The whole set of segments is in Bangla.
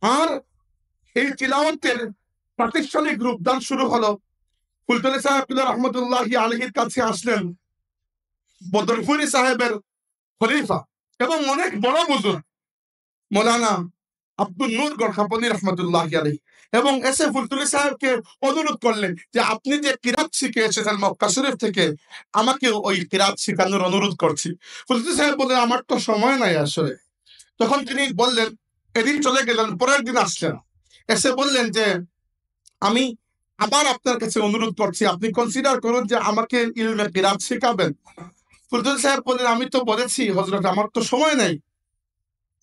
আর এই তিলাওয়াতের প্রাতিষ্ঠানিক রূপদান শুরু হলো। ফুলতলি সাহেব রহমতুল্লাহি আলাইহির কাছে আসলেন বদরপুরি সাহেবের খলিফা এবং অনেক বড় বুজুর্গ মৌলানা আব্দুল নূর গড়খাপনি রহমতুল্লাহি আলাইহি, এবং এসে ফুলতলি সাহেবকে অনুরোধ করলেন যে আপনি যে কিরাত শিখে এসেছেন মক্কা শরীফ থেকে, আমাকে ওই কিরাত শিখানোর অনুরোধ করছি। ফুলতলি সাহেব বললেন আমার তো সময় নাই আসলে। তখন তিনি বললেন, এদিন চলে গেলেন, পরের দিন আসলেন, এসে বললেন যে আমি আবার আপনার কাছে অনুরোধ করছি, আপনি কনসিডার করুন যে আমাকে ইলমে কিরাত শেখাবেন। ফুলতলি সাহেব বললেন আমি তো বলেছি হযরত আমার তো সময় নাই।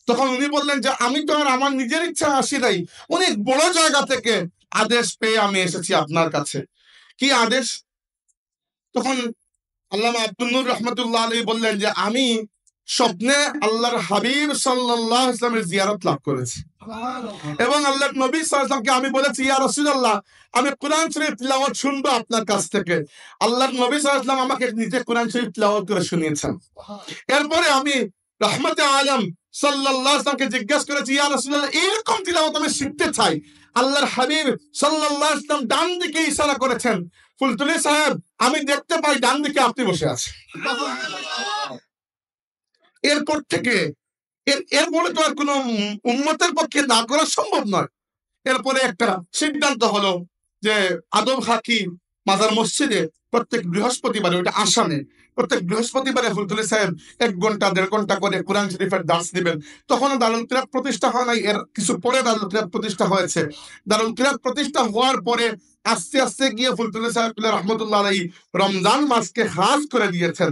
তখন উনি বললেন যে আমি তো আর আমার নিজের ইচ্ছা আসি নাই, অনেক বড় জায়গা থেকে আদেশ পেয়ে আমি এসেছি আপনার কাছে। কি আদেশ? তখন আল্লামা আব্দুল নূর রহমতুল্লাহ আলাইহি বললেন যে আমি স্বপ্নে আল্লাহর হাবিব সাল্লাল্লাহু আলাইহি ওয়াসাল্লামের জিয়ারত লাভ করেছি এবং আল্লাহর নবী সাল্লাল্লাহু আলাইহি ওয়াসাল্লামকে আমি বলেছি, ইয়া রাসূলুল্লাহ আমি কোরআন শরীফ তিলাওয়াত শুনবো আপনার কাছ থেকে। আল্লাহর নবী সাল্লাল্লাহু আলাইহি ওয়াসাল্লাম আমাকে নিজে কোরআন শরীফ তিলাওয়াত করে শুনিয়েছেন। এরপরে আমি রহমতে আলম সাল্লাল্লাহু আলাইহি ওয়াসাল্লামকে জিজ্ঞেস করেছি, ইয়া রাসূলুল্লাহ এরকম তিলাওয়াত আমি শিখতে চাই। আল্লাহর হাবিব সাল্লাল্লাহু আলাইহি ওয়াসাল্লাম ডান দিকে ইশারা করেছেন, ফুলতলি সাহেব আমি দেখতে পাই ডান দিকে আপনি বসে আছেন। এরপর থেকে এর বলে তো আর কোনো উম্মতের পক্ষে না করা সম্ভব নয়। এরপরে একটা সিদ্ধান্ত হলো যে আদম খাকি মাজার মসজিদে প্রত্যেক বৃহস্পতিবারে, ওইটা আসামে, প্রত্যেক বৃহস্পতিবারে ফুলতলি সাহেব 1 ঘন্টা 1.5 ঘন্টা করে কোরআন শরীফের দার্স দিবেন। তখনও দারুল কিরাত প্রতিষ্ঠা হয় নাই, এর কিছু পরে দারুল কিরাত প্রতিষ্ঠা হয়েছে। দারুল কিরাত প্রতিষ্ঠা হওয়ার পরে আস্তে আস্তে গিয়ে ফুলতলি সাহেব রহমতুল্লাহ আলাইহি রমজান মাসকে খাস করে দিয়েছেন।